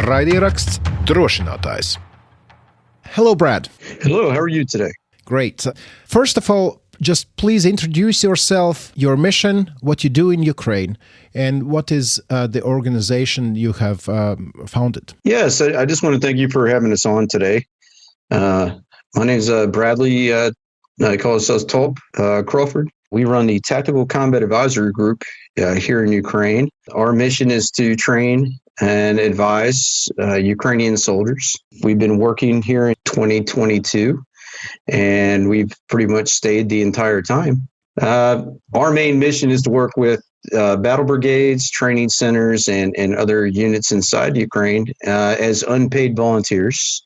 Raidieraksts Drošinātājs. Hello, Brad. Hello, how are you today? Great. First of all, just please introduce yourself, your mission, what you do in Ukraine, and what is the organization you have founded. Yes, I just want to thank you for having us on today. My name is Bradley, I call ourselves Crawford. We run the Tactical Combat Advisory Group here in Ukraine. Our mission is to train and advise Ukrainian soldiers. We've been working here in 2022, and we've pretty much stayed the entire time. Our main mission is to work with battle brigades, training centers, and other units inside Ukraine as unpaid volunteers,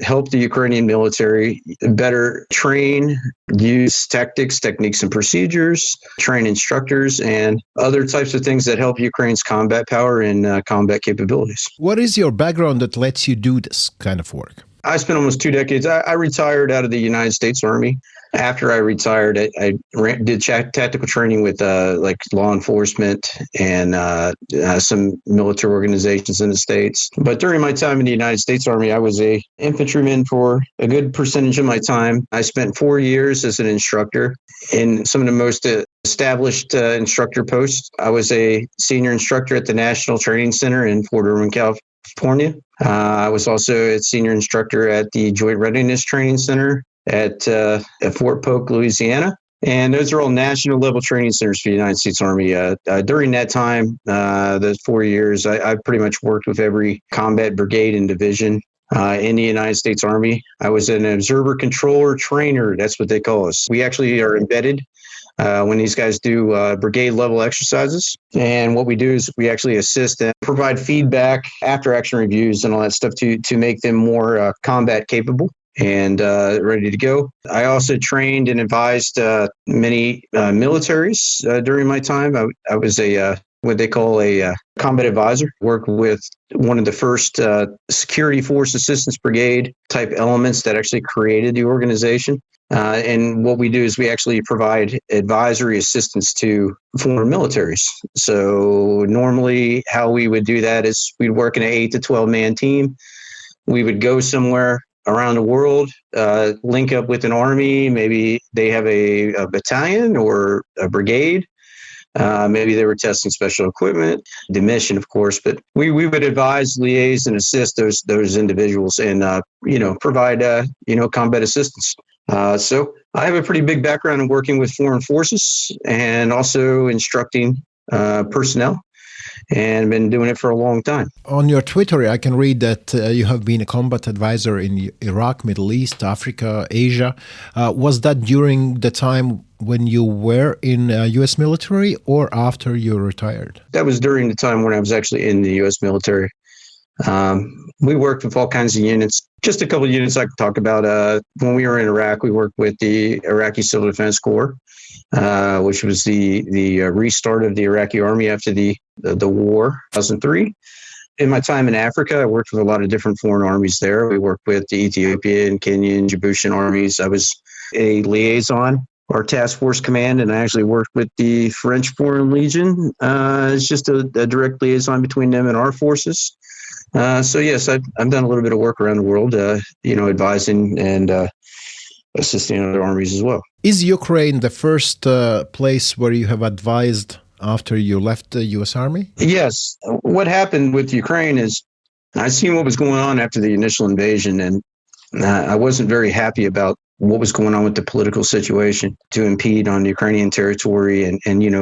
help the Ukrainian military better train, use tactics, techniques, and procedures, train instructors, and other types of things that help Ukraine's combat power and combat capabilities. What is your background that lets you do this kind of work? I spent almost 2 decades. I retired out of the United States Army. After I retired, I did tactical training with like law enforcement and some military organizations in the States. But during my time in the United States Army, I was a infantryman for a good percentage of my time. I spent 4 years as an instructor in some of the most established instructor posts. I was a senior instructor at the National Training Center in Fort Irwin, California. I was also a senior instructor at the Joint Readiness Training Center at Fort Polk, Louisiana. And those are all national level training centers for the United States Army. During that time, those 4 years, I pretty much worked with every combat brigade and division in the United States Army. I was an observer controller trainer. That's what they call us. We actually are embedded when these guys do brigade level exercises. And what we do is we actually assist and provide feedback, after action reviews and all that stuff to make them more combat capable and ready to go. I also trained and advised many militaries during my time. I was a what they call a combat advisor. Worked with one of the first security force assistance brigade type elements that actually created the organization. And what we do is we actually provide advisory assistance to foreign militaries. So normally how we would do that is we'd work in an 8 to 12 man team. We would go somewhere around the world, link up with an army. Maybe they have a battalion or a brigade. Maybe they were testing special equipment, the mission, of course, but we would advise, liaise, and assist those individuals and, provide, combat assistance. So I have a pretty big background in working with foreign forces and also instructing personnel, and been doing it for a long time. On your Twitter, I can read that you have been a combat advisor in Iraq, Middle East, Africa, Asia. Was that during the time when you were in U.S. military or after you retired? That was during the time when I was actually in the U.S. military. We worked with all kinds of units. Just a couple of units I could talk about. When we were in Iraq, we worked with the Iraqi Civil Defense Corps, which was the restart of the Iraqi army after the war, 2003. In my time in Africa, I worked with a lot of different foreign armies there. We worked with the Ethiopian, Kenyan, Djiboutian armies. I was a liaison, our task force command, and I actually worked with the French Foreign Legion. It's just a direct liaison between them and our forces. So yes, I've done a little bit of work around the world, advising and assisting other armies as well. Is Ukraine the first place where you have advised after you left the U.S. Army? Yes. What happened with Ukraine is I seen what was going on after the initial invasion, and I wasn't very happy about what was going on with the political situation to impede on Ukrainian territory and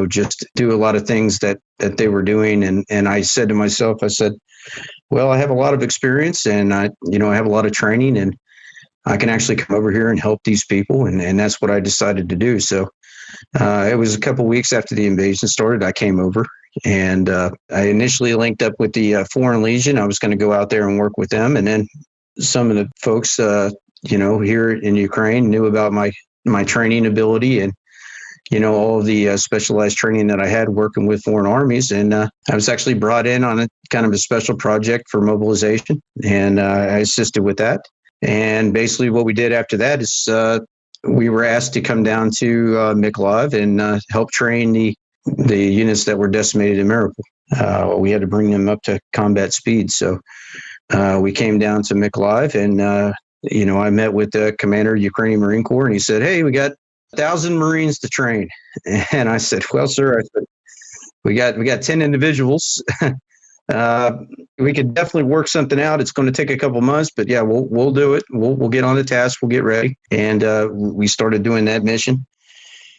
just do a lot of things that they were doing. And I said to myself, well, I have a lot of experience and I have a lot of training and I can actually come over here and help these people. And that's what I decided to do. So it was a couple of weeks after the invasion started, I came over and I initially linked up with the Foreign Legion. I was going to go out there and work with them. And then some of the folks, here in Ukraine knew about my training ability and, all of the specialized training that I had working with foreign armies. And I was actually brought in on a kind of a special project for mobilization. And I assisted with that. And basically what we did after that is we were asked to come down to Mykolaiv and help train the units that were decimated in Mariupol. We had to bring them up to combat speed. So we came down to Mykolaiv, and I met with the commander of Ukrainian Marine Corps, and he said, "Hey, we got 1,000 Marines to train." And I said, "Well, sir, we got 10 individuals. We could definitely work something out. It's going to take a couple months, but yeah, we'll do it. We'll get on the task. We'll get ready." And we started doing that mission.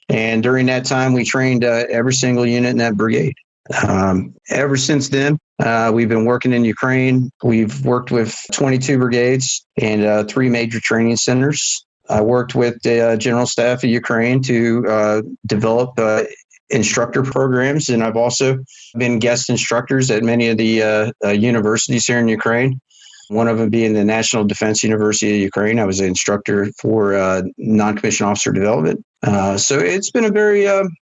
And during that time, we trained every single unit in that brigade. Ever since then, we've been working in Ukraine. We've worked with 22 brigades and 3 major training centers. I worked with the General Staff of Ukraine to develop instructor programs, and I've also been guest instructors at many of the universities here in Ukraine. One of them being the National Defense University of Ukraine. I was an instructor for non-commissioned officer development. So it's been a very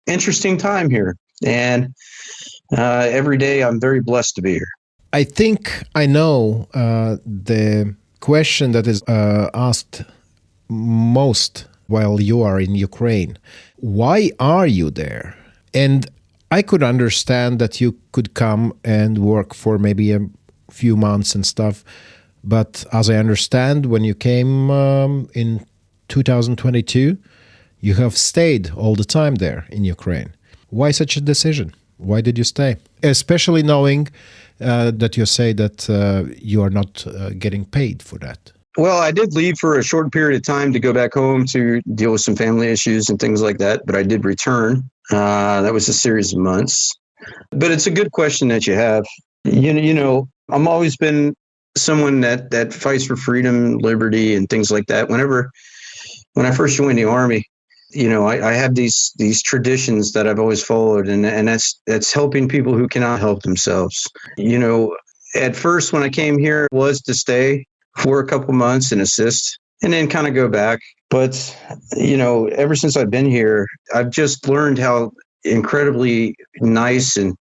interesting time here. And every day I'm very blessed to be here. I think I know the question that is asked most while you are in Ukraine. Why are you there? And I could understand that you could come and work for maybe a few months and stuff. But as I understand, when you came in 2022, you have stayed all the time there in Ukraine. Why such a decision? Why did you stay? Especially knowing that you say that you are not getting paid for that. Well, I did leave for a short period of time to go back home to deal with some family issues and things like that, but I did return. That was a series of months. But it's a good question that you have. You know, I'm always been someone that fights for freedom, liberty, and things like that. When I first joined the Army, I have these traditions that I've always followed, and that's helping people who cannot help themselves. At first when I came here, it was to stay for a couple months and assist, and then kind of go back. But ever since I've been here, I've just learned how incredibly nice and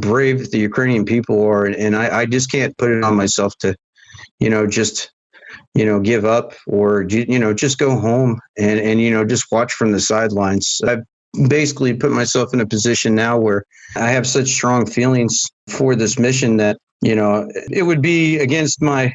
brave the Ukrainian people are, and I just can't put it on myself to just give up or just go home and just watch from the sidelines. I've basically put myself in a position now where I have such strong feelings for this mission that it would be against my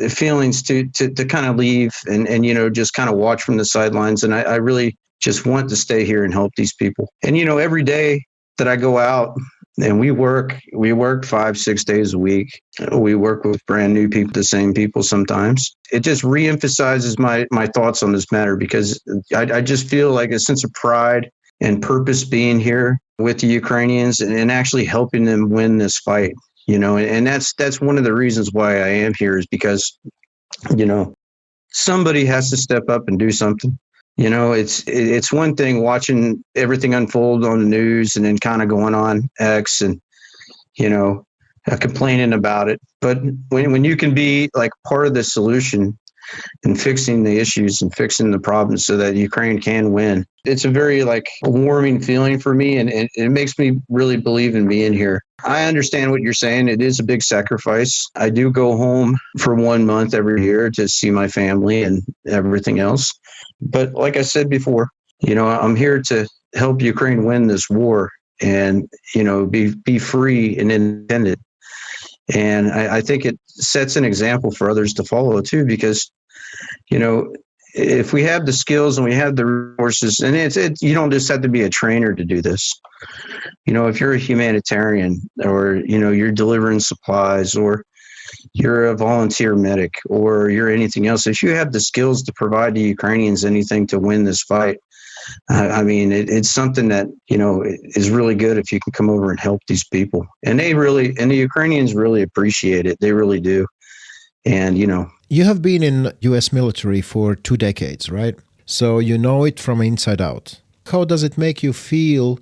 feelings to kind of leave and just kind of watch from the sidelines. And I really just want to stay here and help these people. And every day that I go out and we work 5-6 days a week. We work with brand new people, the same people sometimes. It just reemphasizes my thoughts on this matter, because I just feel like a sense of pride and purpose being here with the Ukrainians and actually helping them win this fight. And that's one of the reasons why I am here, is because somebody has to step up and do something. It's one thing watching everything unfold on the news and then kind of going on X and, complaining about it. But when you can be like part of the solution and fixing the issues and fixing the problems so that Ukraine can win, it's a very warming feeling for me. And it makes me really believe in being here. I understand what you're saying. It is a big sacrifice. I do go home for 1 month every year to see my family and everything else. But like I said before, I'm here to help Ukraine win this war and, be free and independent. And I think it sets an example for others to follow too, because, if we have the skills and we have the resources, and you don't just have to be a trainer to do this. If you're a humanitarian or, you're delivering supplies, or you're a volunteer medic, or you're anything else, if you have the skills to provide the Ukrainians anything to win this fight, it's something that, is really good if you can come over and help these people. And the Ukrainians really appreciate it. They really do. And, You have been in U.S. military for 2 decades, right? So you know it from inside out. How does it make you feel,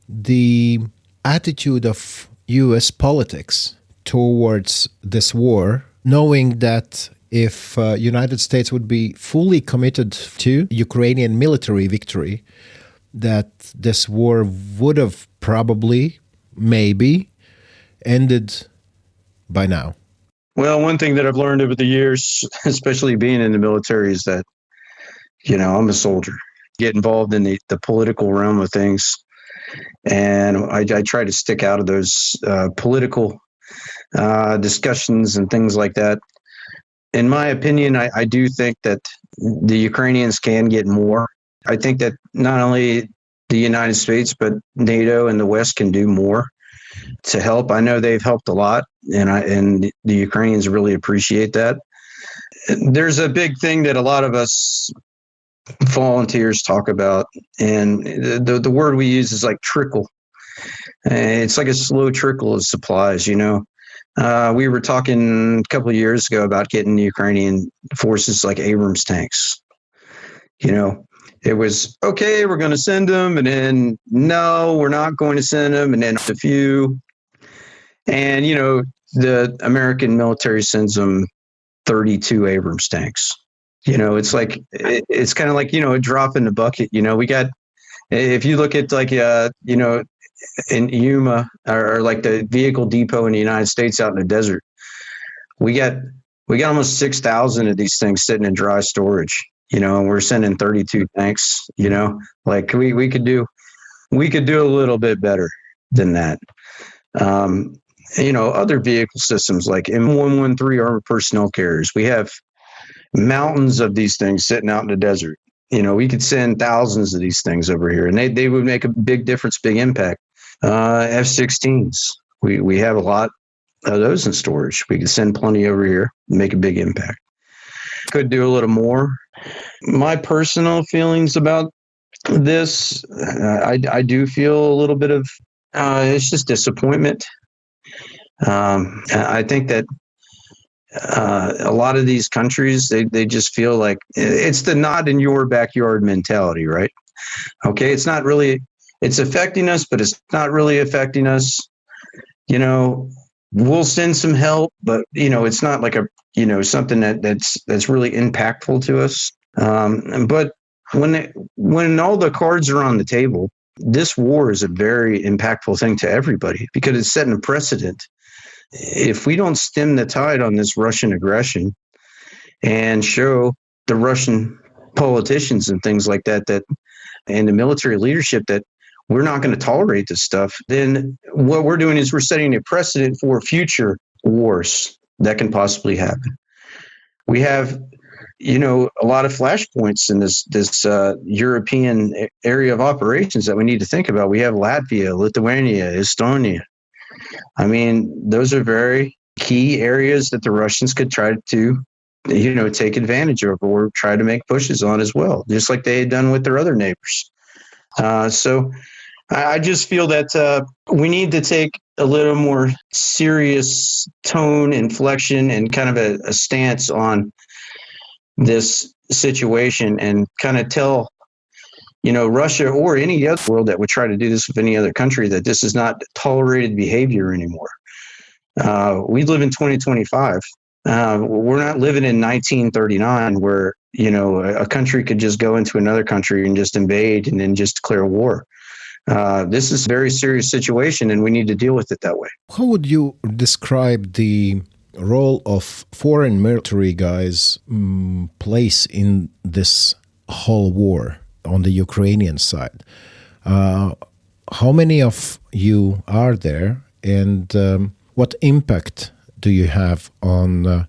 the attitude of U.S. politics towards this war, knowing that if United States would be fully committed to Ukrainian military victory, that this war would have probably, maybe, ended by now? Well, one thing that I've learned over the years, especially being in the military, is that, I'm a soldier. Get involved in the political realm of things. And I try to stick out of those political discussions and things like that. In my opinion, I do think that the Ukrainians can get more. I think that not only the United States, but NATO and the West can do more to help. I know they've helped a lot, and the Ukrainians really appreciate that. There's a big thing that a lot of us volunteers talk about, and the word we use is like trickle. It's like a slow trickle of supplies, you know. We were talking a couple of years ago about getting the Ukrainian forces like Abrams tanks. You know, it was, okay, we're going to send them, and then, no, we're not going to send them, and then a few. And, you know, the American military sends them 32 Abrams tanks. You know, it's like, it's kind of like, you know, a drop in the bucket. You know, we got, if you look at like, you know, in Yuma or like the vehicle depot in the United States out in the desert, we got almost 6,000 of these things sitting in dry storage, you know, and we're sending 32 tanks, you know, like we could do a little bit better than that. You know, other vehicle systems like M113 armored personnel carriers, we have mountains of these things sitting out in the desert. You know, we could send thousands of these things over here, and they would make a big difference, big impact. F-16s, we have a lot of those in storage. We could send plenty over here and make a big impact. Could do a little more. My personal feelings about this, I do feel a little bit of, it's just disappointment. I think that a lot of these countries, they just feel like it's the not in your backyard mentality, right? Okay, it's not really, it's affecting us, but it's not really affecting us. You know, we'll send some help, but you know, it's not like a, you know, something that's really impactful to us. But when all the cards are on the table, this war is a very impactful thing to everybody because it's setting a precedent. If we don't stem the tide on this Russian aggression and show the Russian politicians and things like that, and the military leadership that we're not going to tolerate this stuff, then what we're doing is we're setting a precedent for future wars that can possibly happen. We have, you know, a lot of flashpoints in this European area of operations that we need to think about. We have Latvia, Lithuania, Estonia. I mean, those are very key areas that the Russians could try to, you know, take advantage of or try to make pushes on as well, just like they had done with their other neighbors. So I just feel that we need to take a little more serious tone, inflection, and kind of a stance on this situation and kind of tell, you know, Russia or any other world that would try to do this with any other country that this is not tolerated behavior anymore. We live in 2025. We're not living in 1939 where, you know, a country could just go into another country and just invade and then just declare war. This is a very serious situation and we need to deal with it that way. How would you describe the role of foreign military guys' place in this whole war on the Ukrainian side? How many of you are there, and what impact do you have on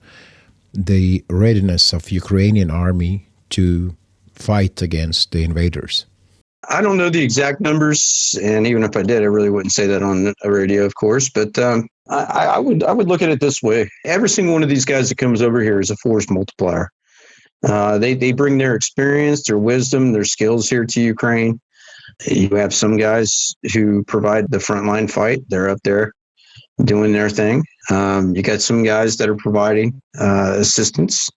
the readiness of Ukrainian army to fight against the invaders? I don't know the exact numbers, and even if I did, I really wouldn't say that on a radio, of course. But I would look at it this way: every single one of these guys that comes over here is a force multiplier. They bring their experience, their wisdom, their skills here to Ukraine. You have some guys who provide the frontline fight; they're up there doing their thing. You got some guys that are providing assistance,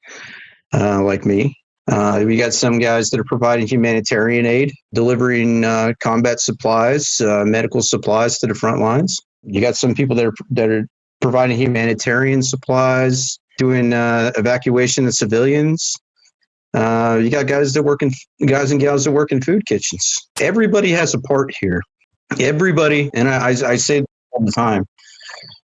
like me. We got some guys that are providing humanitarian aid, delivering combat supplies, medical supplies to the front lines. You got some people that are providing humanitarian supplies, doing evacuation of civilians. You got guys and gals that work in food kitchens. Everybody has a part here. Everybody, and I say this all the time.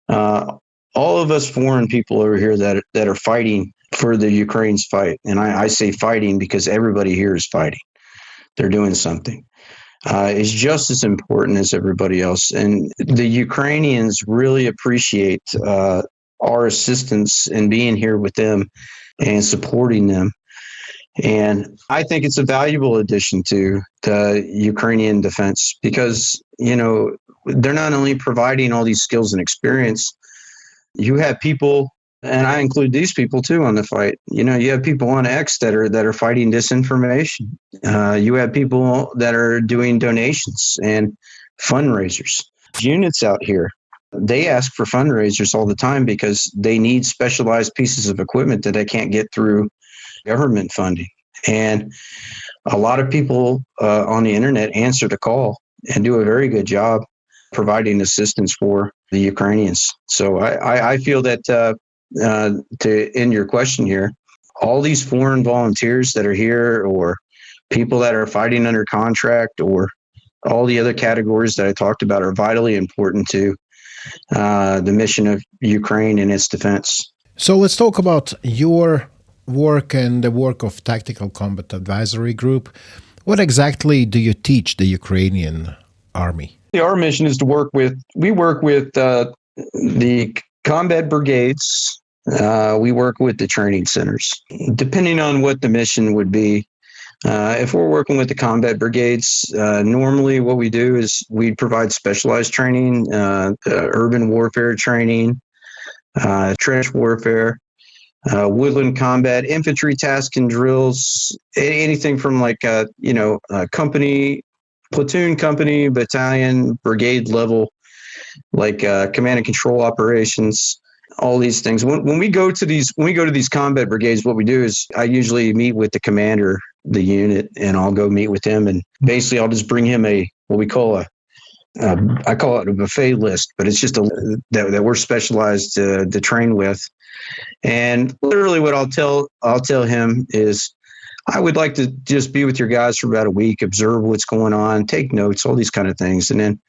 All of us foreign people over here that are fighting for the Ukraine's fight. And I say fighting because everybody here is fighting. They're doing something. is just as important as everybody else. And the Ukrainians really appreciate our assistance in being here with them and supporting them. And I think it's a valuable addition to the Ukrainian defense because, they're not only providing all these skills and experience, you have people, and I include these people too on the fight. You have people on X that are fighting disinformation. You have people that are doing donations and fundraisers. Units out here, they ask for fundraisers all the time because they need specialized pieces of equipment that they can't get through government funding. And a lot of people on the internet answer the call and do a very good job providing assistance for the Ukrainians. So I feel that to end your question here, all these foreign volunteers that are here or people that are fighting under contract or all the other categories that I talked about are vitally important to the mission of Ukraine and its defense. So let's talk about your work and the work of Tactical Combat Advisory Group. What exactly do you teach the Ukrainian Army? Our mission is to work with the combat brigades. We work with the training centers. Depending on what the mission would be, if we're working with the combat brigades, normally what we do is we provide specialized training, urban warfare training, trench warfare, woodland combat, infantry task and drills, anything from company, platoon, company, battalion, brigade level, command and control operations, all these things. When we go to these combat brigades, what we do is I usually meet with the commander, the unit, and I'll go meet with him, and basically I'll just bring him what we call I call it a buffet list, but it's just that we're specialized to train with. And literally what I'll tell him is, I would like to just be with your guys for about a week, observe what's going on, take notes, all these kind of things. And then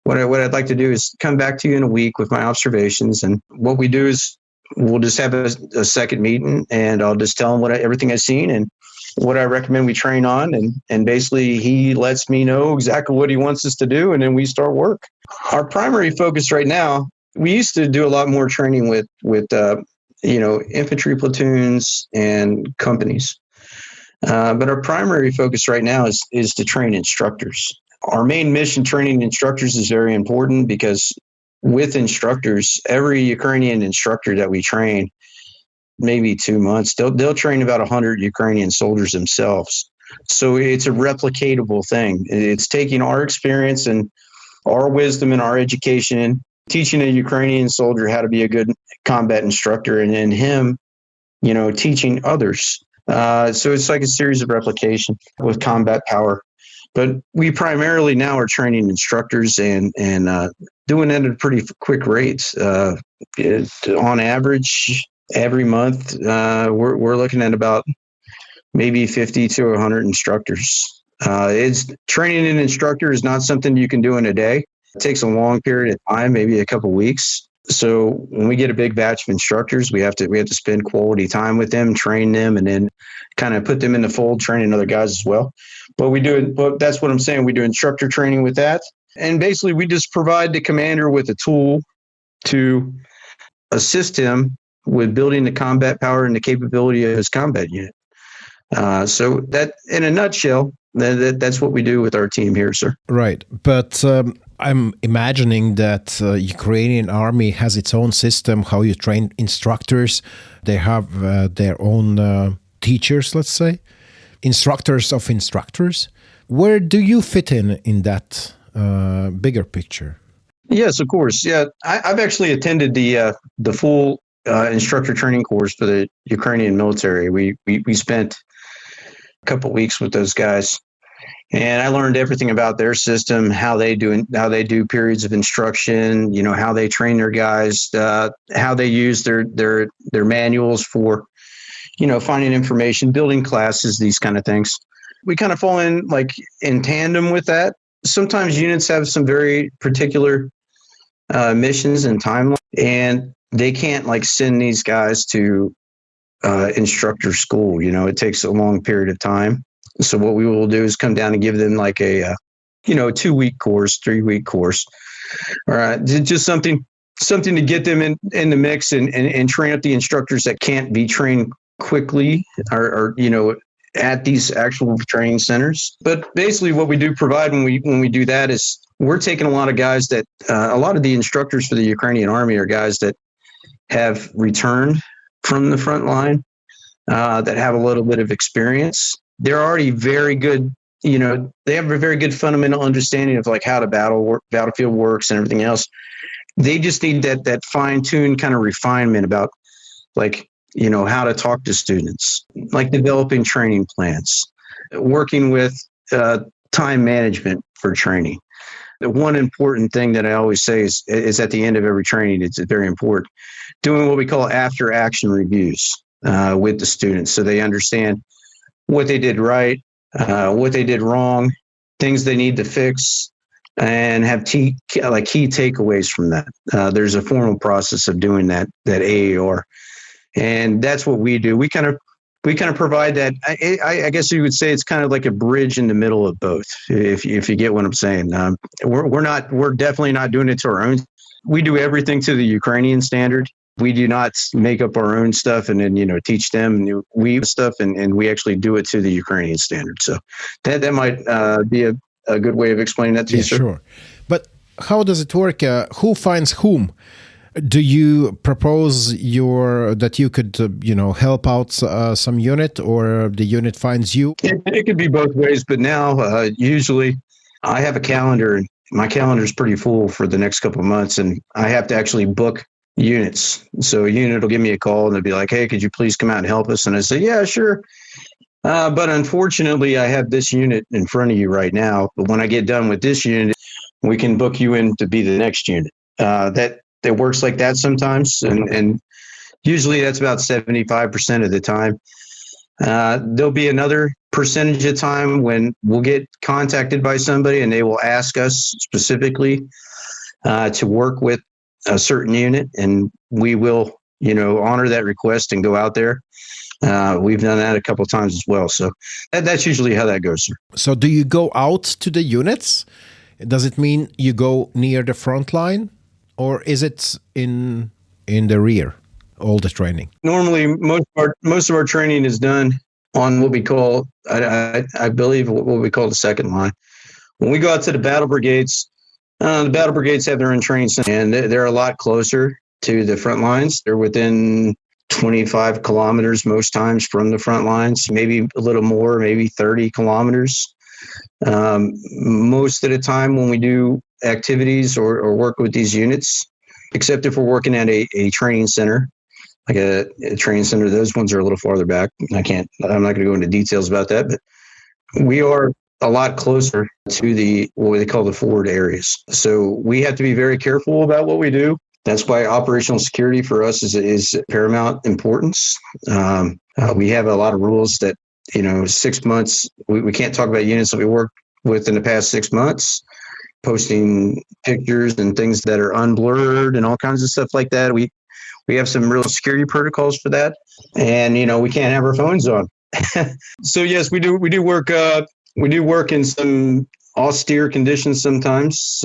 what I'd like to do is come back to you in a week with my observations. And what we do is we'll just have a second meeting, and I'll just tell him everything I've seen and what I recommend we train on. And basically he lets me know exactly what he wants us to do, and then we start work. Our primary focus right now, we used to do a lot more training with infantry platoons and companies. But our primary focus right now is to train instructors. Our main mission, training instructors, is very important because with instructors, every Ukrainian instructor that we train, maybe 2 months, they'll train about 100 Ukrainian soldiers themselves. So it's a replicatable thing. It's taking our experience and our wisdom and our education, teaching a Ukrainian soldier how to be a good combat instructor, and then him, teaching others. So it's like a series of replication with combat power. But we primarily now are training instructors and doing it at a pretty quick rate. On average, every month, we're looking at about maybe 50 to 100 instructors. It's training an instructor is not something you can do in a day. It takes a long period of time, maybe a couple of weeks. So when we get a big batch of instructors, we have to spend quality time with them, train them, and then kind of put them in the fold, training other guys as well. But that's what I'm saying. We do instructor training with that. And basically we just provide the commander with a tool to assist him with building the combat power and the capability of his combat unit. So that, in a nutshell, that's what we do with our team here, sir. Right. But I'm imagining that Ukrainian army has its own system, how you train instructors. They have their own teachers, let's say, instructors of instructors. Where do you fit in that bigger picture? Yes, of course. Yeah, I've actually attended the full instructor training course for the Ukrainian military. We spent a couple of weeks with those guys, and I learned everything about their system, how they do periods of instruction, how they train their guys, how they use their manuals for, finding information, building classes, these kind of things. We kind of fall in tandem with that. Sometimes units have some very particular missions and timeline, and they can't send these guys to instructor school. It takes a long period of time. So what we will do is come down and give them a 2-week course, 3-week course. All right. Just something to get them in the mix and train up the instructors that can't be trained quickly or at these actual training centers. But basically what we do provide when we do that is we're taking a lot of guys that a lot of the instructors for the Ukrainian army are guys that have returned from the front line, that have a little bit of experience. They're already very good. They have a very good fundamental understanding of like how the battlefield works and everything else. They just need that fine-tuned kind of refinement about like, how to talk to students, like developing training plans, working with time management for training. The one important thing that I always say is at the end of every training, it's very important, doing what we call after action reviews with the students so they understand what they did right, what they did wrong, things they need to fix, and have key takeaways from that. There's a formal process of doing that AAR. And that's what we do. We kind of provide that. I guess you would say it's kind of like a bridge in the middle of both, if you get what I'm saying. We're definitely not doing it to our own. We do everything to the Ukrainian standard. We do not make up our own stuff and then teach them stuff, and we actually do it to the Ukrainian standard. So that might be a good way of explaining that to you, sir. Sure. But how does it work? Who finds whom? Do you propose that you could, help out some unit, or the unit finds you? It could be both ways, but now usually I have a calendar, and my calendar is pretty full for the next couple of months, and I have to actually book units. So a unit will give me a call and they'll be like, "Hey, could you please come out and help us?" And I say, "Yeah, sure." But unfortunately, I have this unit in front of you right now. But when I get done with this unit, we can book you in to be the next unit. That works like that sometimes, and usually that's about 75% of the time. There'll be another percentage of time when we'll get contacted by somebody and they will ask us specifically to work with a certain unit, and we will, honor that request and go out there. We've done that a couple of times as well. So that's usually how that goes, sir. So do you go out to the units? Does it mean you go near the front line? Or is it in the rear, all the training? Normally, most of our training is done on what we call, I believe, what we call the second line. When we go out to the battle brigades have their own training center, and they're a lot closer to the front lines. They're within 25 kilometers most times from the front lines, maybe a little more, maybe 30 kilometers. Most of the time when we do activities or work with these units, except if we're working at a training center, like a training center, those ones are a little farther back. I'm not going to go into details about that, but we are a lot closer to what they call the forward areas. So we have to be very careful about what we do. That's why operational security for us is paramount importance. We have a lot of rules that, 6 months, we can't talk about units that we worked with in the past 6 months, posting pictures and things that are unblurred and all kinds of stuff like that. We have some real security protocols for that. And, we can't have our phones on. So yes, we do work in some austere conditions sometimes.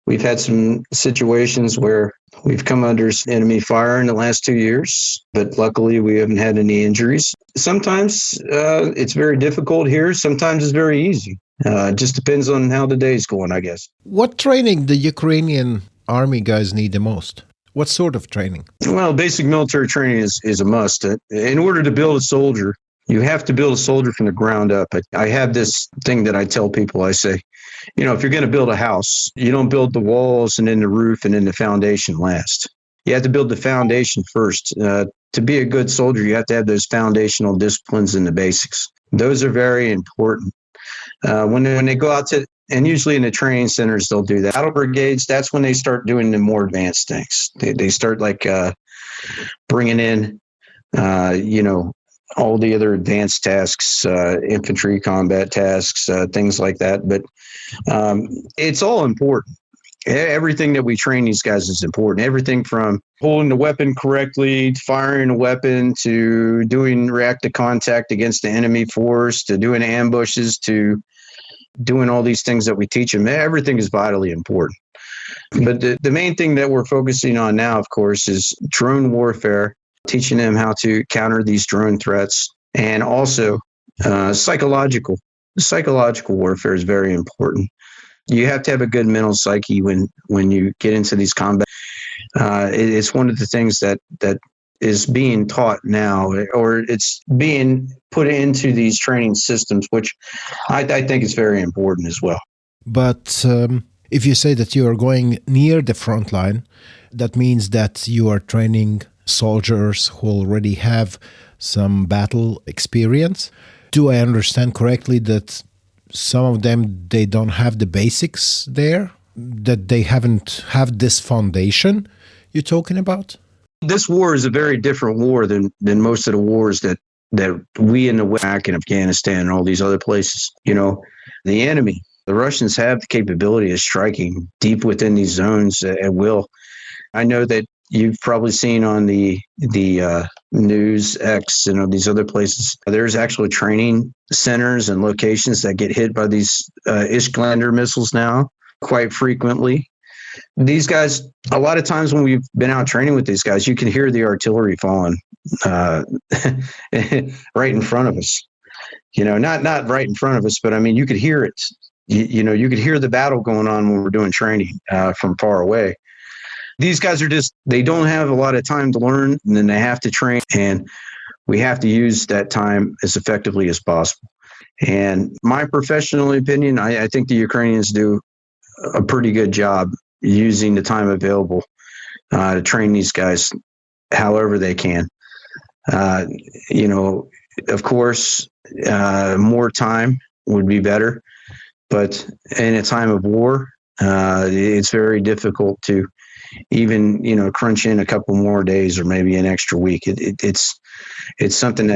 We've had some situations where we've come under enemy fire in the last 2 years, but luckily we haven't had any injuries. Sometimes it's very difficult here. Sometimes it's very easy. It just depends on how the day's going, I guess. What training the Ukrainian army guys need the most? What sort of training? Well, basic military training is a must. In order to build a soldier, you have to build a soldier from the ground up. I have this thing that I tell people. I say, if you're going to build a house, you don't build the walls and then the roof and then the foundation last. You have to build the foundation first. To be a good soldier, you have to have those foundational disciplines and the basics. Those are very important. When they go out to, and usually in the training centers, they'll do that. Battle brigades, that's when they start doing the more advanced things. They start like bringing in, all the other advanced tasks, infantry combat tasks, things like that. But it's all important. Everything that we train these guys is important. Everything from holding the weapon correctly, firing a weapon, to doing reactive contact against the enemy force, to doing ambushes, to doing all these things that we teach them. Everything is vitally important. But the main thing that we're focusing on now, of course, is drone warfare, teaching them how to counter these drone threats, and also psychological warfare is very important. You have to have a good mental psyche when you get into these combat. It's one of the things that is being taught now, or it's being put into these training systems, which I think is very important as well. But if you say that you are going near the front line, that means that you are training soldiers who already have some battle experience. Do I understand correctly that some of them, they don't have the basics there, that they haven't have this foundation you're talking about? This war is a very different war than most of the wars that we in the West, in Afghanistan and all these other places. You know, the enemy, the Russians have the capability of striking deep within these zones at will. I know that you've probably seen on the news X and these other places, there's actually training centers and locations that get hit by these Iskander missiles now quite frequently. These guys, a lot of times when we've been out training with these guys, you can hear the artillery falling right in front of us. You know, not right in front of us, but I mean, you could hear it. You could hear the battle going on when we're doing training from far away. These guys they don't have a lot of time to learn, and then they have to train, and we have to use that time as effectively as possible. And my professional opinion, I think the Ukrainians do a pretty good job using the time available to train these guys however they can. Of course, more time would be better, but in a time of war, it's very difficult to even, crunch in a couple more days or maybe an extra week. It's something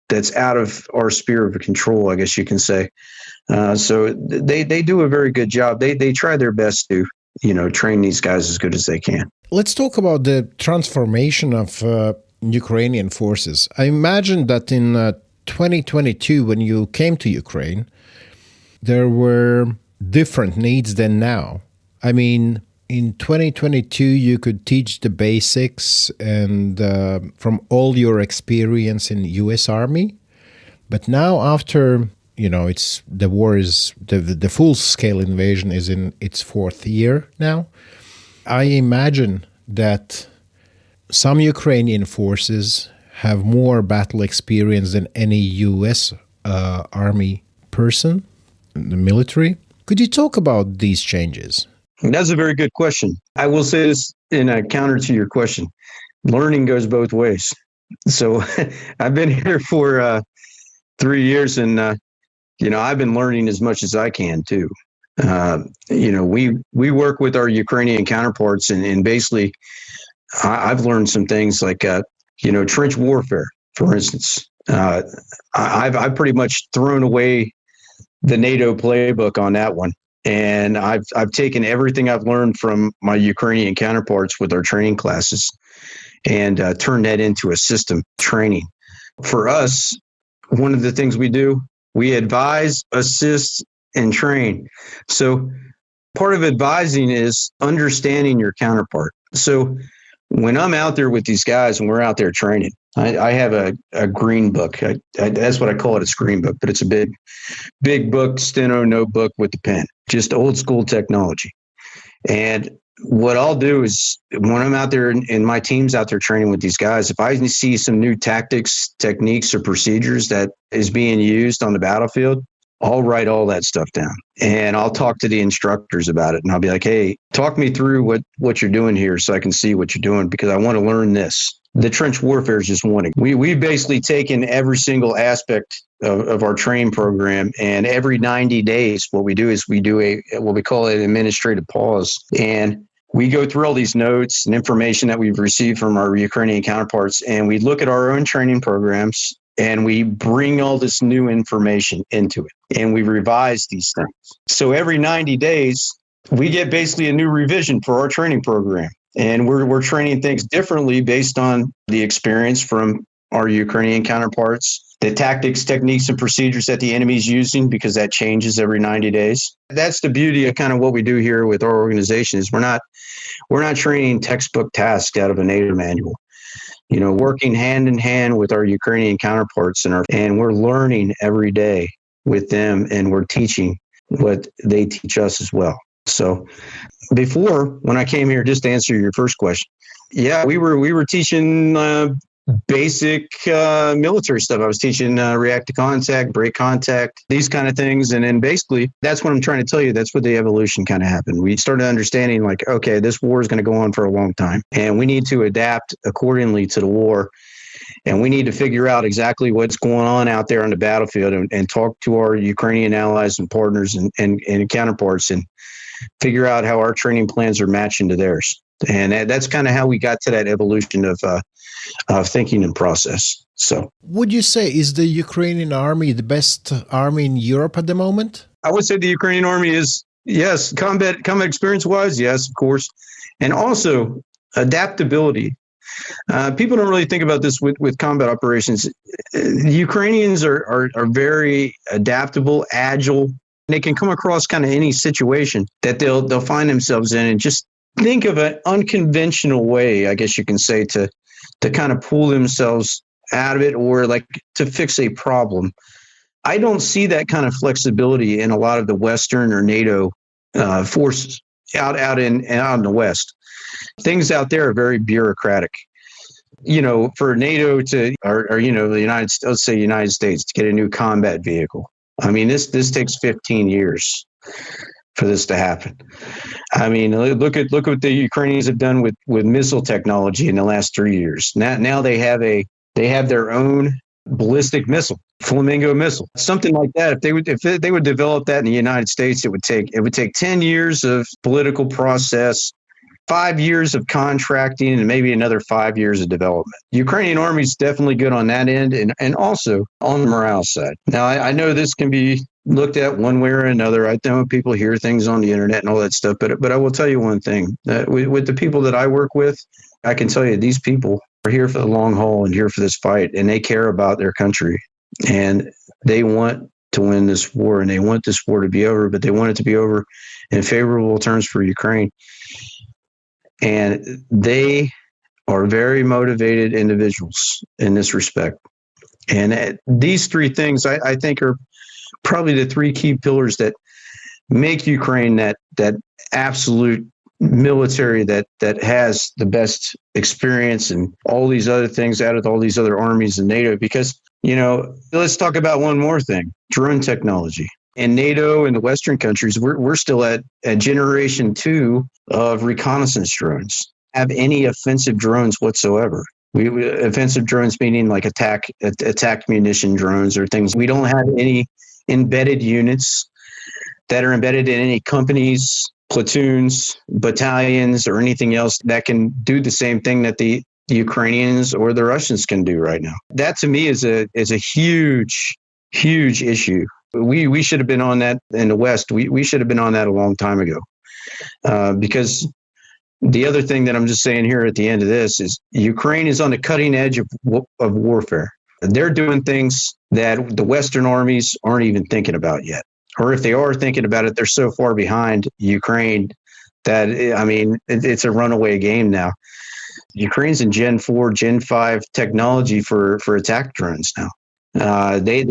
that's out of our sphere of control, I guess you can say. So they do a very good job. They try their best to, train these guys as good as they can. Let's talk about the transformation of Ukrainian forces. I imagine that in 2022, when you came to Ukraine, there were different needs than now. I mean, in 2022, you could teach the basics and from all your experience in U.S. Army. But now after, it's the war is, the full-scale invasion is in its fourth year now, I imagine that some Ukrainian forces have more battle experience than any U.S. Army person in the military. Could you talk about these changes? That's a very good question. I will say this in a counter to your question. Learning goes both ways. So I've been here for 3 years, and, I've been learning as much as I can too. We work with our Ukrainian counterparts, and basically I've learned some things like, trench warfare, for instance. I've pretty much thrown away the NATO playbook on that one. And I've taken everything I've learned from my Ukrainian counterparts with our training classes and turned that into a system training. For us, one of the things we do, we advise, assist, and train. So part of advising is understanding your counterpart. So when I'm out there with these guys and we're out there training, I have a green book. That's what I call it, a screen book, but it's a big book, steno notebook with the pen, just old school technology. And what I'll do is when I'm out there and my team's out there training with these guys, if I see some new tactics, techniques, or procedures that is being used on the battlefield, I'll write all that stuff down and I'll talk to the instructors about it. And I'll be like, hey, talk me through what you're doing here so I can see what you're doing because I want to learn this. The trench warfare is just one. We've basically taken every single aspect of our training program, and every 90 days, what we do is we do what we call an administrative pause, and we go through all these notes and information that we've received from our Ukrainian counterparts, and we look at our own training programs, and we bring all this new information into it, and we revise these things. So every 90 days, we get basically a new revision for our training program. And we're training things differently based on the experience from our Ukrainian counterparts the tactics, techniques, and procedures that the enemy's using, because that changes every 90 days. That's the beauty of kind of what we do here with our organization is we're not training textbook tasks out of a NATO manual. Working hand in hand with our Ukrainian counterparts and we're learning every day with them, and we're teaching what they teach us as well. So before, when I came here, just to answer your first question, yeah, we were teaching basic military stuff. I was teaching react to contact, break contact, these kind of things. And then basically, that's what I'm trying to tell you. That's what the evolution kind of happened. We started understanding like, okay, this war is going to go on for a long time, and we need to adapt accordingly to the war. And we need to figure out exactly what's going on out there on the battlefield and talk to our Ukrainian allies and partners and counterparts and figure out how our training plans are matching to theirs. And that's kind of how we got to that evolution of thinking and process. So, would you say is the Ukrainian army the best army in Europe at the moment? I would say the Ukrainian army is, yes, combat experience wise, yes, of course, and also adaptability. People don't really think about this with combat operations. The Ukrainians are very adaptable, agile. They can come across kind of any situation that they'll find themselves in, and just think of an unconventional way, I guess you can say, to kind of pull themselves out of it, or like to fix a problem. I don't see that kind of flexibility in a lot of the Western or NATO forces out in the West. Things out there are very bureaucratic. For NATO to, or let's say United States to get a new combat vehicle. I mean, this takes 15 years for this to happen. I mean, look at what the Ukrainians have done with missile technology in the last 3 years. Now they have their own ballistic missile, Flamingo missile, something like that. If they would develop that in the United States, it would take 10 years of political process, 5 years of contracting, and maybe another 5 years of development. The Ukrainian army is definitely good on that end, and also on the morale side. Now, I know this can be looked at one way or another. I know people hear things on the internet and all that stuff, but I will tell you one thing. With the people that I work with, I can tell you these people are here for the long haul and here for this fight, and they care about their country, and they want to win this war, and they want this war to be over, but they want it to be over in favorable terms for Ukraine. And they are very motivated individuals in this respect. And these three things, I think, are probably the three key pillars that make Ukraine that absolute military that has the best experience and all these other things out of all these other armies in NATO. Because, let's talk about one more thing, drone technology. In NATO and the Western countries, we're still at generation 2 of reconnaissance drones. Have any offensive drones whatsoever? Offensive drones meaning like attack munition drones or things. We don't have any embedded units that are embedded in any companies, platoons, battalions, or anything else that can do the same thing that the Ukrainians or the Russians can do right now. That to me is a huge, huge issue. We should have been on that in the West. We should have been on that a long time ago. Because the other thing that I'm just saying here at the end of this is Ukraine is on the cutting edge of warfare. They're doing things that the Western armies aren't even thinking about yet. Or if they are thinking about it, they're so far behind Ukraine that, I mean, it's a runaway game now. Ukraine's in Gen 4, Gen 5 technology for attack drones now. They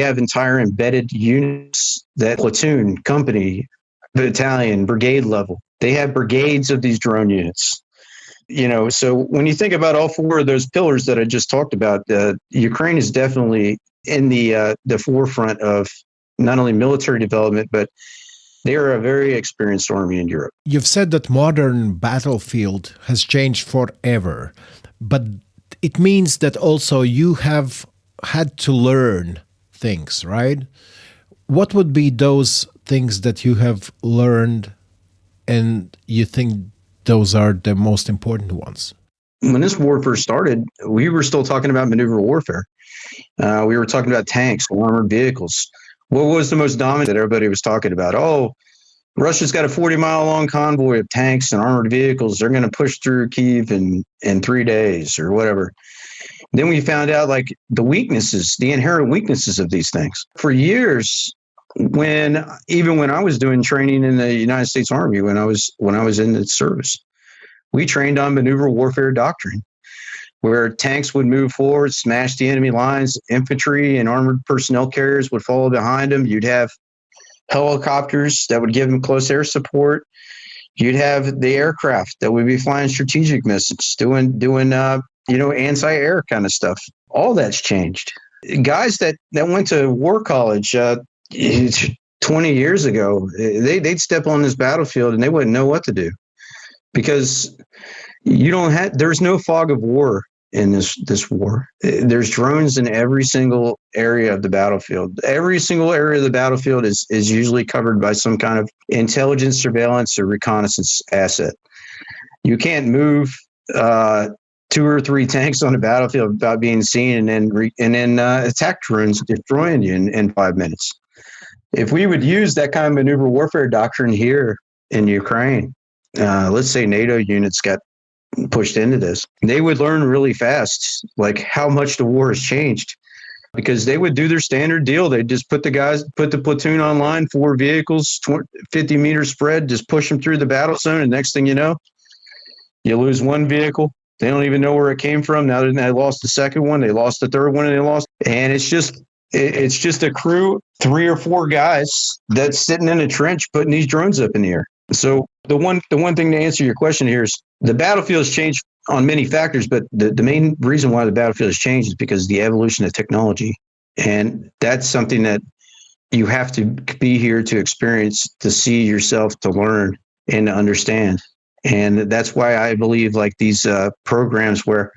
have entire embedded units, that platoon, company, battalion, brigade level. They have brigades of these drone units. So when you think about all four of those pillars that I just talked about, Ukraine is definitely in the forefront of not only military development, but they are a very experienced army in Europe. You've said that modern battlefield has changed forever, but it means that also you have had to learn things, right? What would be those things that you have learned and you think those are the most important ones? When this war first started, we were still talking about maneuver warfare. We were talking about tanks, armored vehicles. What was the most dominant that everybody was talking about? Oh, Russia's got a 40-mile long convoy of tanks and armored vehicles. They're going to push through Kyiv in 3 days or whatever. Then we found out like the weaknesses, the inherent weaknesses of these things. For years, even when I was doing training in the United States Army, when I was in the service, we trained on maneuver warfare doctrine, where tanks would move forward, smash the enemy lines, infantry and armored personnel carriers would follow behind them. You'd have helicopters that would give them close air support. You'd have the aircraft that would be flying strategic missiles, doing anti-air kind of stuff. All that's changed. Guys that went to war college 20 years ago, they'd step on this battlefield and they wouldn't know what to do, because there's no fog of war in this war. There's drones in every single area of the battlefield. Every single area of the battlefield is usually covered by some kind of intelligence, surveillance, or reconnaissance asset. You can't move 2 or 3 tanks on the battlefield without being seen and then attack drones destroying you in 5 minutes. If we would use that kind of maneuver warfare doctrine here in Ukraine, let's say NATO units got pushed into this, they would learn really fast like how much the war has changed, because they would do their standard deal. They'd just put the platoon online, 4 vehicles, 50 meters spread, just push them through the battle zone, and next thing you know, you lose 1 vehicle. They don't even know where it came from. Now they lost the second one, they lost the third one, and it's just a crew, 3 or 4 guys that's sitting in a trench putting these drones up in the air. So the one thing to answer your question here is the battlefield has changed on many factors, but the main reason why the battlefield has changed is because of the evolution of technology. And that's something that you have to be here to experience, to see yourself, to learn, and to understand. And that's why I believe like these programs where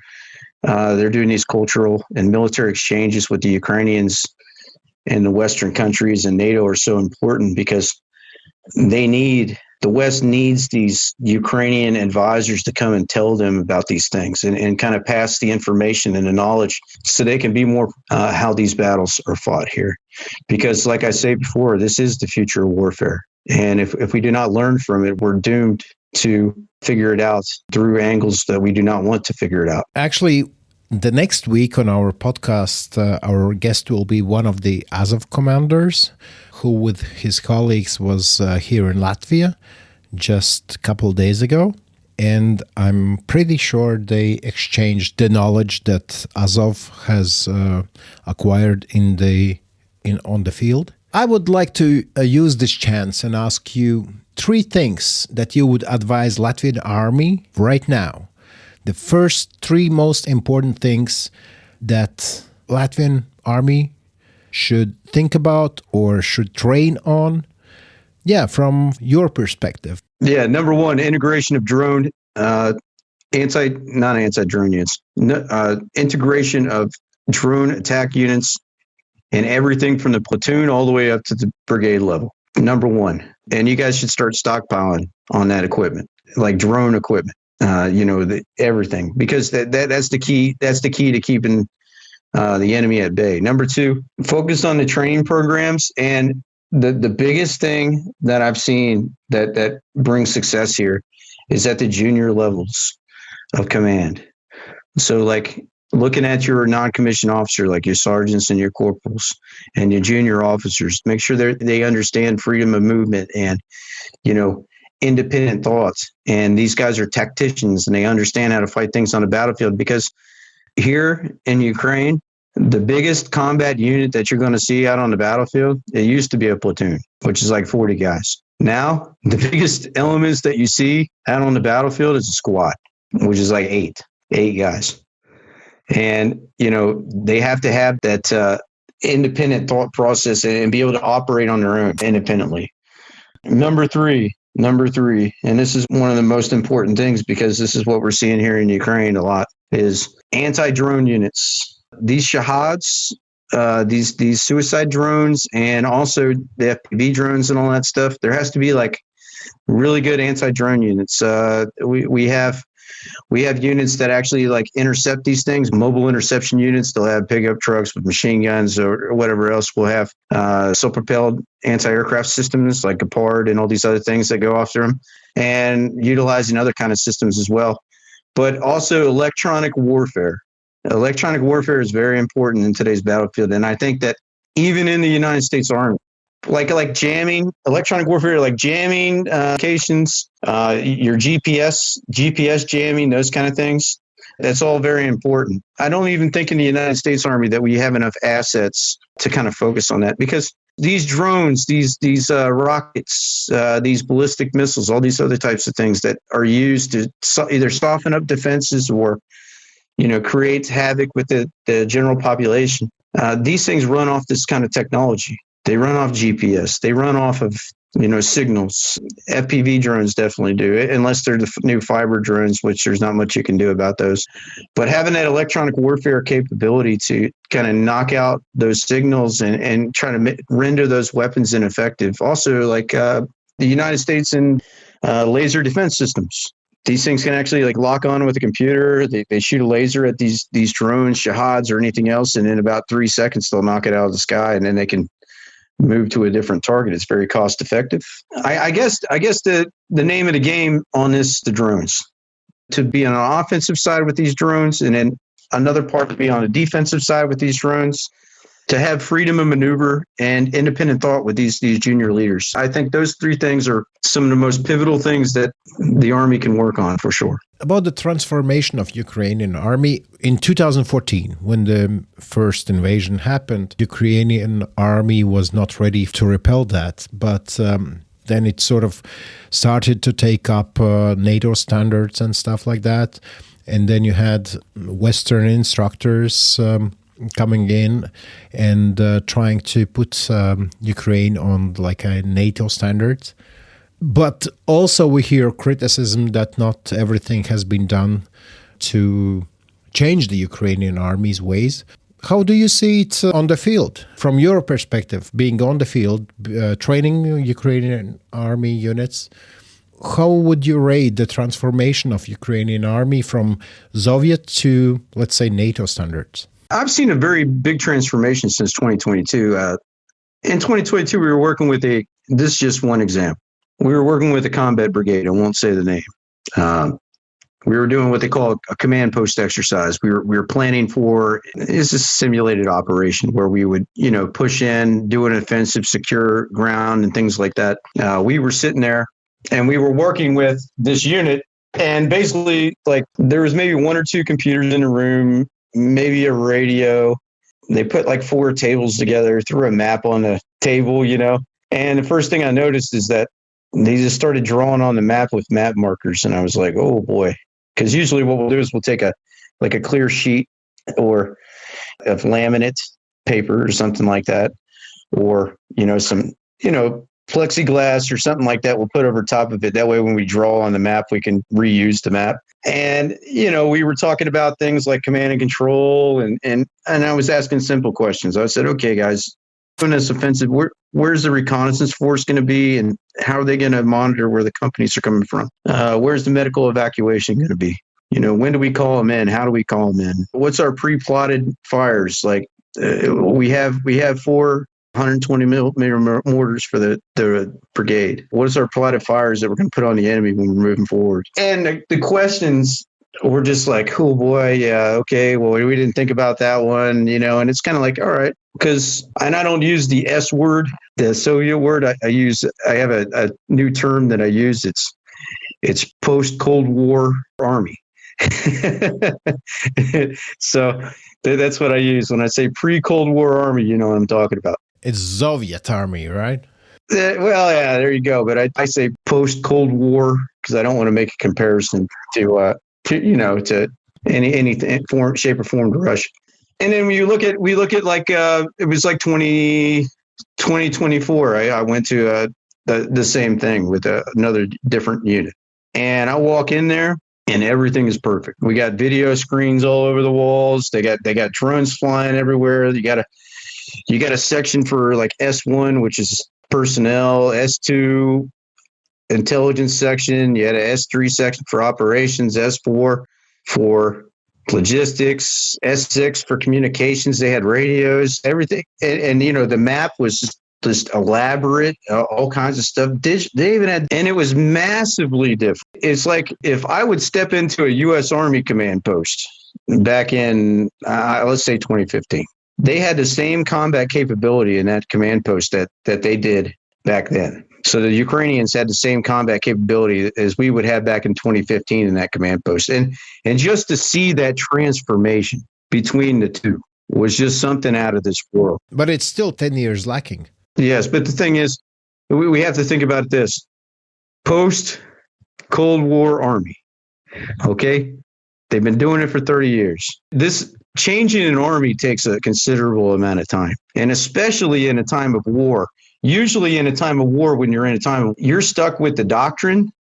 they're doing these cultural and military exchanges with the Ukrainians and the Western countries and NATO are so important, because the West needs these Ukrainian advisors to come and tell them about these things and kind of pass the information and the knowledge so they can be more how these battles are fought here. Because like I said before, this is the future of warfare. And if we do not learn from it, we're doomed to figure it out through angles that we do not want to figure it out. Actually, the next week on our podcast, our guest will be one of the Azov commanders who with his colleagues was here in Latvia just a couple of days ago. And I'm pretty sure they exchanged the knowledge that Azov has acquired on the field. I would like to use this chance and ask you 3 things that you would advise Latvian Army right now. The first 3 most important things that Latvian Army should think about or should train on. Yeah, from your perspective. Yeah, number 1, integration of drone, not anti-drone units, integration of drone attack units and everything from the platoon all the way up to the brigade level. Number 1. And you guys should start stockpiling on that equipment, like drone equipment, everything, because that's the key. That's the key to keeping the enemy at bay. Number 2, focus on the training programs. And the biggest thing that I've seen that brings success here is at the junior levels of command. So like looking at your non-commissioned officer, like your sergeants and your corporals and your junior officers, make sure they understand freedom of movement and, independent thoughts. And these guys are tacticians and they understand how to fight things on the battlefield, because here in Ukraine, the biggest combat unit that you're going to see out on the battlefield, it used to be a platoon, which is like 40 guys. Now, the biggest elements that you see out on the battlefield is a squad, which is like eight guys. And, they have to have that independent thought process and be able to operate on their own independently. Number three, and this is one of the most important things because this is what we're seeing here in Ukraine a lot, is anti-drone units. These shahads, these suicide drones, and also the FPV drones and all that stuff, there has to be like really good anti-drone units. We have We have units that actually like intercept these things, mobile interception units. They'll have pickup trucks with machine guns or whatever else. We'll have self-propelled anti-aircraft systems like Gepard and all these other things that go after them, and utilizing other kind of systems as well. But also electronic warfare. Electronic warfare is very important in today's battlefield. And I think that even in the United States Army, like jamming, electronic warfare, like jamming applications, your GPS jamming, those kind of things. That's all very important. I don't even think in the United States Army that we have enough assets to kind of focus on that, because these drones, these rockets, these ballistic missiles, all these other types of things that are used to either soften up defenses or, create havoc with the general population. These things run off this kind of technology. They run off GPS. They run off of, signals. FPV drones definitely do it, unless they're the new fiber drones, which there's not much you can do about those. But having that electronic warfare capability to kind of knock out those signals and try to render those weapons ineffective. Also, like the United States and laser defense systems. These things can actually like lock on with a computer. They shoot a laser at these drones, shahads, or anything else, and in about 3 seconds they'll knock it out of the sky, and then they can move to a different target. It's very cost effective. I guess the name of the game on this, the drones, to be on an offensive side with these drones, and then another part to be on a defensive side with these drones, to have freedom of maneuver and independent thought with these junior leaders. I think those three things are some of the most pivotal things that the Army can work on for sure. About the transformation of Ukrainian army in 2014, when the first invasion happened, Ukrainian army was not ready to repel that, but then it sort of started to take up NATO standards and stuff like that. And then you had Western instructors coming in and trying to put Ukraine on like a NATO standards. But also we hear criticism that not everything has been done to change the Ukrainian army's ways. How do you see it on the field? From your perspective, being on the field, training Ukrainian army units, how would you rate the transformation of Ukrainian army from Soviet to, let's say, NATO standards? I've seen a very big transformation since 2022. In 2022, we were working with this is just one example. We were working with a combat brigade. I won't say the name. We were doing what they call a command post exercise. We were planning for, this is a simulated operation where we would, push in, do an offensive, secure ground and things like that. We were sitting there and we were working with this unit, and basically like there was maybe one or two computers in the room, maybe a radio. They put like 4 tables together, threw a map on the table, and the first thing I noticed is that they just started drawing on the map with map markers. And I was like, oh boy. Because usually what we'll do is we'll take a clear sheet or of laminate paper or something like that, or, some, plexiglass or something like that we'll put over top of it. That way, when we draw on the map, we can reuse the map. And, we were talking about things like command and control, and I was asking simple questions. I said, okay, guys, doing this offensive, where's the reconnaissance force going to be, and how are they going to monitor where the companies are coming from? Where's the medical evacuation going to be? When do we call them in? How do we call them in? What's our pre-plotted fires? Like we have 4 120 millimeter mortars for the brigade. What is our plotted fires that we're going to put on the enemy when we're moving forward? And the questions were just like, oh boy, yeah, okay, well, we didn't think about that one, and it's kind of like, all right, and I don't use the S word, the Soviet word. I have a new term that I use. It's post-Cold War Army. So that's what I use when I say pre-Cold War Army. You know what I'm talking about. It's Soviet army, right? Well, yeah, there you go. But I say post-Cold War because I don't want to make a comparison to any form, shape, or form to Russia. And then when we look at like it was like 2024. I went to the same thing with another different unit, and I walk in there and everything is perfect. We got video screens all over the walls. They got drones flying everywhere. You got a section for like S1, which is personnel, S2 intelligence section. You had a S3 section for operations, S4 for logistics, S6 for communications. They had radios, everything. And the map was just elaborate, all kinds of stuff. They even had, and it was massively different. It's like if I would step into a U.S. Army command post back in, let's say 2015, they had the same combat capability in that command post that they did back then. So the Ukrainians had the same combat capability as we would have back in 2015 in that command post. And just to see that transformation between the two was just something out of this world. But it's still 10 years lacking. Yes, but the thing is, we have to think about this. Post-Cold War Army, okay? They've been doing it for 30 years. This changing an army takes a considerable amount of time, and especially in a time of war. Usually in a time of war, when you're in a time, you're stuck with the doctrine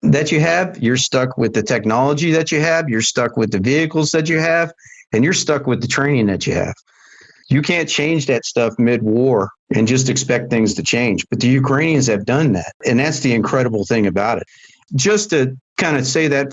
that you have, you're stuck with the technology that you have, you're stuck with the vehicles that you have, and you're stuck with the training that you have. You can't change that stuff mid-war and just expect things to change. But the Ukrainians have done that, and that's the incredible thing about it. Just to kind of say that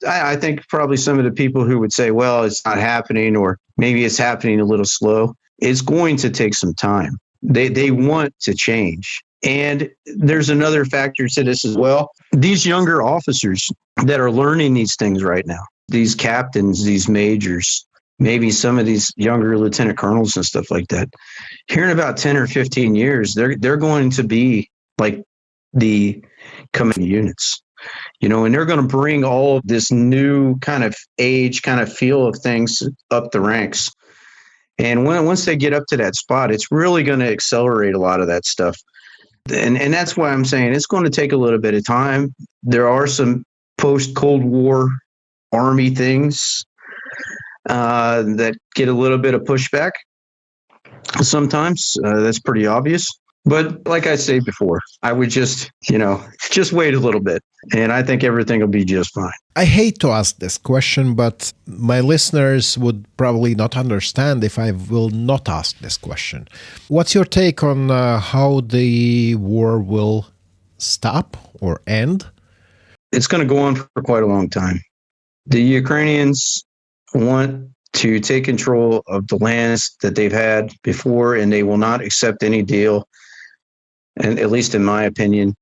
I think probably some of the people who would say, well, it's not happening, or maybe it's happening a little slow, it's going to take some time. They want to change. And there's another factor to this as well. These younger officers that are learning these things right now, these captains, these majors, maybe some of these younger lieutenant colonels and stuff like that, here in about 10 or 15 years, they're going to be like the command units, and they're going to bring all of this new kind of age, kind of feel of things up the ranks. And once they get up to that spot, it's really going to accelerate a lot of that stuff. And that's why I'm saying it's going to take a little bit of time. There are some post-Cold War Army things that get a little bit of pushback sometimes. That's pretty obvious. But like I said before, I would just wait a little bit, and I think everything will be just fine. I hate to ask this question, but my listeners would probably not understand if I will not ask this question. What's your take on how the war will stop or end? It's going to go on for quite a long time. The Ukrainians want to take control of the lands that they've had before, and they will not accept any deal, and at least in my opinion,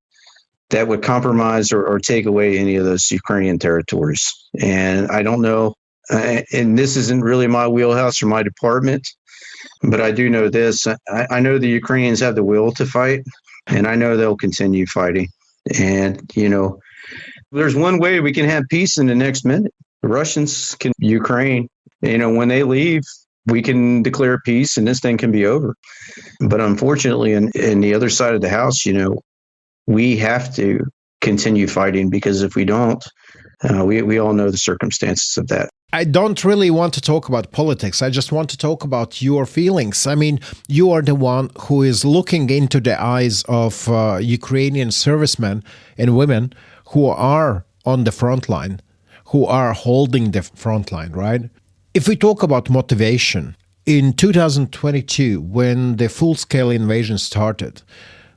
that would compromise or take away any of those Ukrainian territories. And I don't know, and this isn't really my wheelhouse or my department, but I do know this. I know the Ukrainians have the will to fight, and I know they'll continue fighting. And, there's one way we can have peace in the next minute. The Russians can, Ukraine, when they leave, we can declare peace and this thing can be over. But unfortunately, in the other side of the house, we have to continue fighting, because if we don't, we all know the circumstances of that. I don't really want to talk about politics. I just want to talk about your feelings. I mean, you are the one who is looking into the eyes of Ukrainian servicemen and women who are on the front line, who are holding the front line, right? If we talk about motivation, in 2022, when the full-scale invasion started,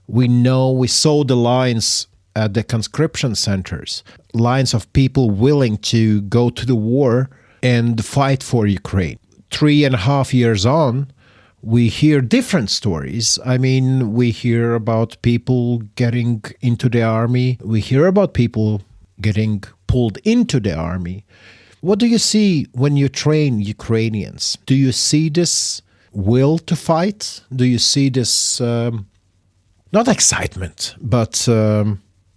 we saw the lines at the conscription centers, lines of people willing to go to the war and fight for Ukraine. 3.5 years on, we hear different stories. I mean, we hear about people getting into the army. We hear about people getting pulled into the army. What do you see when you train Ukrainians? Do you see this will to fight? Do you see this, not excitement, but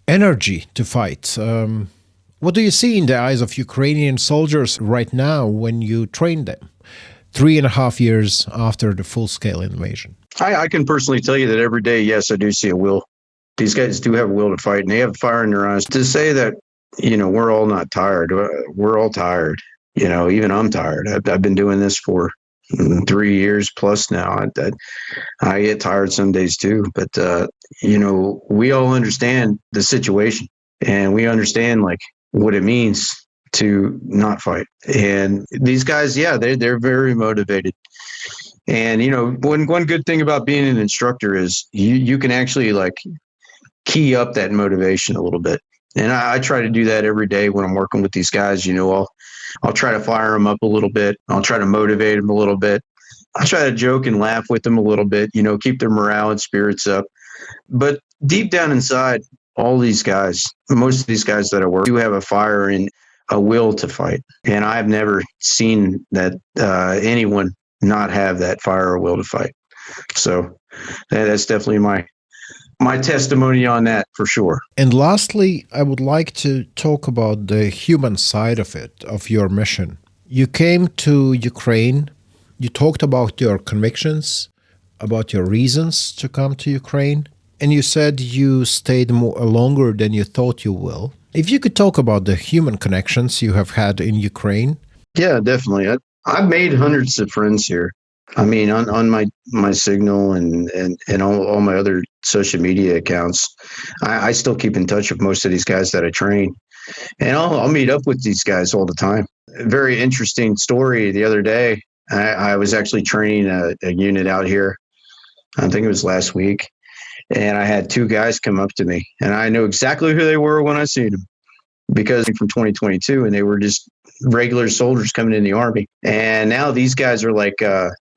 energy to fight? What do you see in the eyes of Ukrainian soldiers right now when you train them, 3.5 years after the full-scale invasion? I can personally tell you that every day, yes, I do see a will. These guys do have a will to fight, and they have fire in their eyes. To say that, we're all not tired. We're all tired. Even I'm tired. I've been doing this for 3 years plus now. I get tired some days too, but we all understand the situation, and we understand what it means to not fight. And these guys, yeah, they're very motivated. And one good thing about being an instructor is you can actually key up that motivation a little bit. And I try to do that every day when I'm working with these guys. I'll try to fire them up a little bit. I'll try to motivate them a little bit. I try to joke and laugh with them a little bit, keep their morale and spirits up. But deep down inside, all these guys, most of these guys that I work, do have a fire and a will to fight. And I've never seen that anyone not have that fire or will to fight. So that's definitely my testimony on that for sure. And lastly, I would like to talk about the human side of it, of your mission. You came to Ukraine. You talked about your convictions, about your reasons to come to Ukraine. And you said you stayed longer than you thought you will. If you could talk about the human connections you have had in Ukraine. Yeah, definitely. I've made hundreds of friends here. I mean, on my Signal and all my other social media accounts, I still keep in touch with most of these guys that I train. And I'll meet up with these guys all the time. A very interesting story the other day. I was actually training a unit out here. I think it was last week. And I had two guys come up to me, and I knew exactly who they were when I seen them, because from 2022, and they were just regular soldiers coming in the Army. And now these guys are like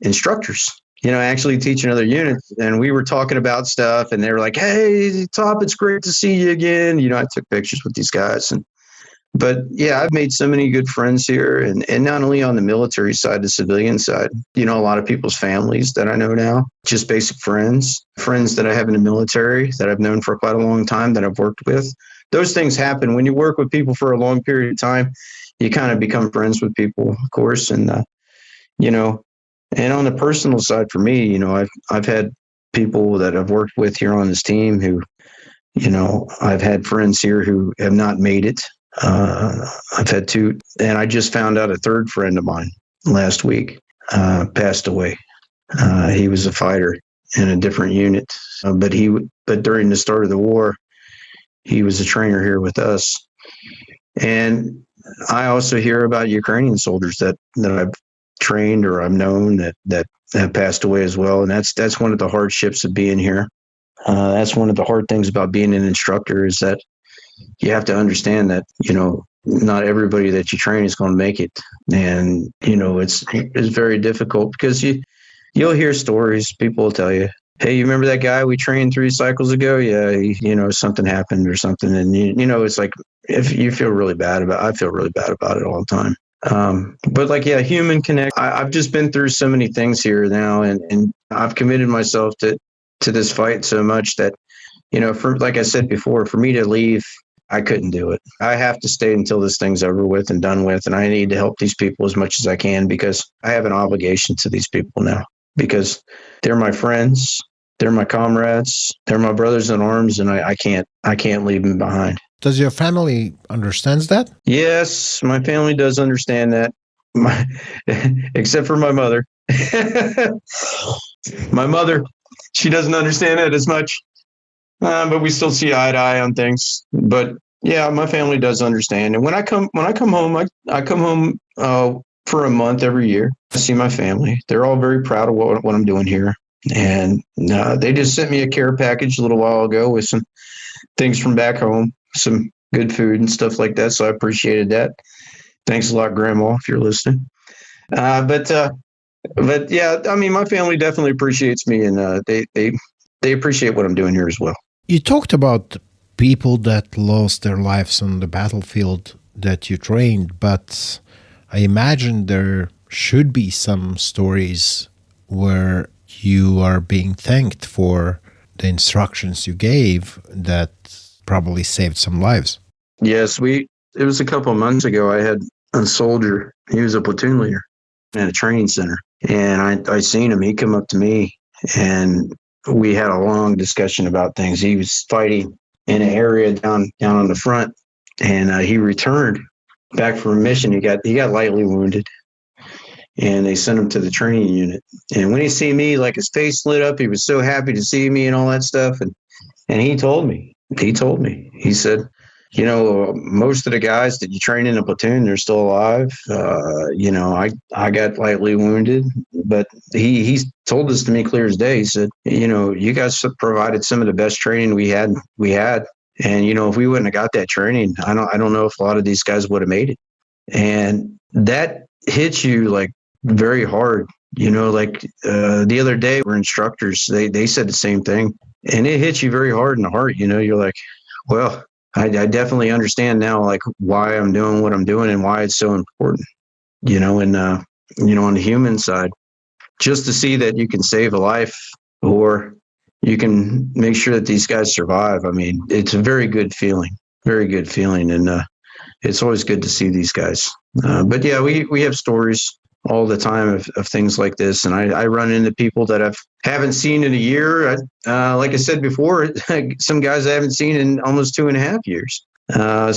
instructors, actually teaching other units. And we were talking about stuff, and they were like, "Hey, Top, it's great to see you again." I took pictures with these guys. But yeah, I've made so many good friends here, and not only on the military side, the civilian side, a lot of people's families that I know now, just basic friends that I have in the military that I've known for quite a long time that I've worked with. Those things happen when you work with people for a long period of time. You kind of become friends with people, of course. And, and on the personal side for me, I've had people that I've worked with here on this team who, I've had friends here who have not made it. I've had two, and I just found out a third friend of mine last week passed away. He was a fighter in a different unit, but during the start of the war, he was a trainer here with us. And I also hear about Ukrainian soldiers that I've trained or I've known that have passed away as well. And that's one of the hardships of being here. That's one of the hard things about being an instructor, is that you have to understand that, not everybody that you train is going to make it. And, it's very difficult, because you'll hear stories. People will tell you, "Hey, you remember that guy we trained 3 cycles ago? Yeah, something happened or something." And, it's like, if you feel really bad I feel really bad about it all the time. But human connect. I've just been through so many things here now, and I've committed myself to this fight so much that, for, like I said before, for me to leave, I couldn't do it. I have to stay until this thing's over with and done with. And I need to help these people as much as I can, because I have an obligation to these people now, because they're my friends. They're my comrades. They're my brothers in arms. And I can't leave them behind. Does your family understands that? Yes, my family does understand that. Except for my mother. My mother, she doesn't understand it as much. But we still see eye to eye on things. But yeah, my family does understand. And when I come home, I come home for a month every year. I see my family. They're all very proud of what I'm doing here. And they just sent me a care package a little while ago with some things from back home, some good food and stuff like that. So I appreciated that. Thanks a lot, Grandma, if you're listening. But yeah, I mean, my family definitely appreciates me, and they appreciate what I'm doing here as well. You talked about people that lost their lives on the battlefield that you trained, but I imagine there should be some stories where you are being thanked for the instructions you gave that probably saved some lives. Yes, it was a couple of months ago. I had a soldier. He was a platoon leader at a training center, and I seen him. He come up to me, and we had a long discussion about things. He was fighting in an area down on the front, and he returned back from a mission. He got lightly wounded, and they sent him to the training unit. And when he see me, like, his face lit up. He was so happy to see me and all that stuff. And he told me, he said, most of the guys that you train in a platoon, they're still alive. I got lightly wounded, but he told this to me clear as day. He said, you guys provided some of the best training we had. And, if we wouldn't have got that training, I don't know if a lot of these guys would have made it. And that hits you like very hard. The other day we're instructors, they said the same thing, and it hits you very hard in the heart. You're like, well, I definitely understand now, like why I'm doing what I'm doing and why it's so important, on the human side, just to see that you can save a life or you can make sure that these guys survive. I mean, it's a very good feeling. And it's always good to see these guys. But yeah, we have stories all the time of things like this. And I run into people that I haven't seen in a year. Like I said before, some guys I haven't seen in almost 2.5 years.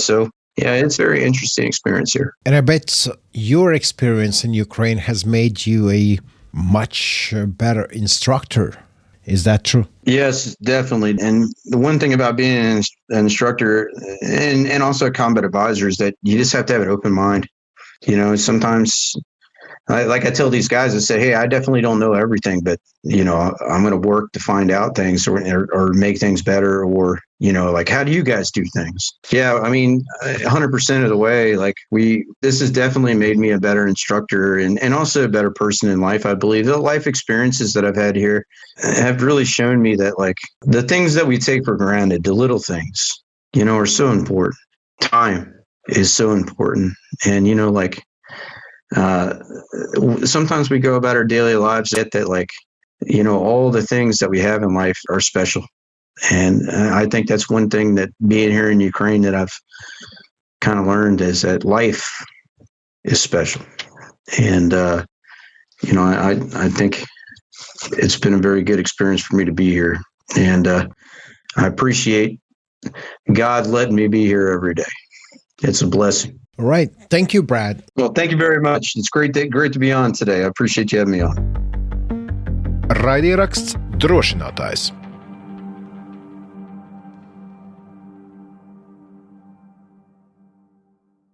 So yeah, it's a very interesting experience here. And I bet your experience in Ukraine has made you a much better instructor. Is that true? Yes, definitely. And the one thing about being an instructor and also a combat advisor is that you just have to have an open mind. Sometimes, like I tell these guys, I say, hey, I definitely don't know everything, but, I'm going to work to find out things or make things better or, like, how do you guys do things? Yeah, I mean, 100% of the way, like this has definitely made me a better instructor and also a better person in life. I believe the life experiences that I've had here have really shown me that, like, the things that we take for granted, the little things, are so important. Time is so important. And, sometimes we go about our daily lives that like, all the things that we have in life are special. And I think that's one thing that being here in Ukraine that I've kind of learned is that life is special. And, I think it's been a very good experience for me to be here. And I appreciate God letting me be here every day. It's a blessing. All right. Thank you, Brad. Well, thank you very much. It's great to be on today. I appreciate you having me on. Raidieraksts Drošinātājs.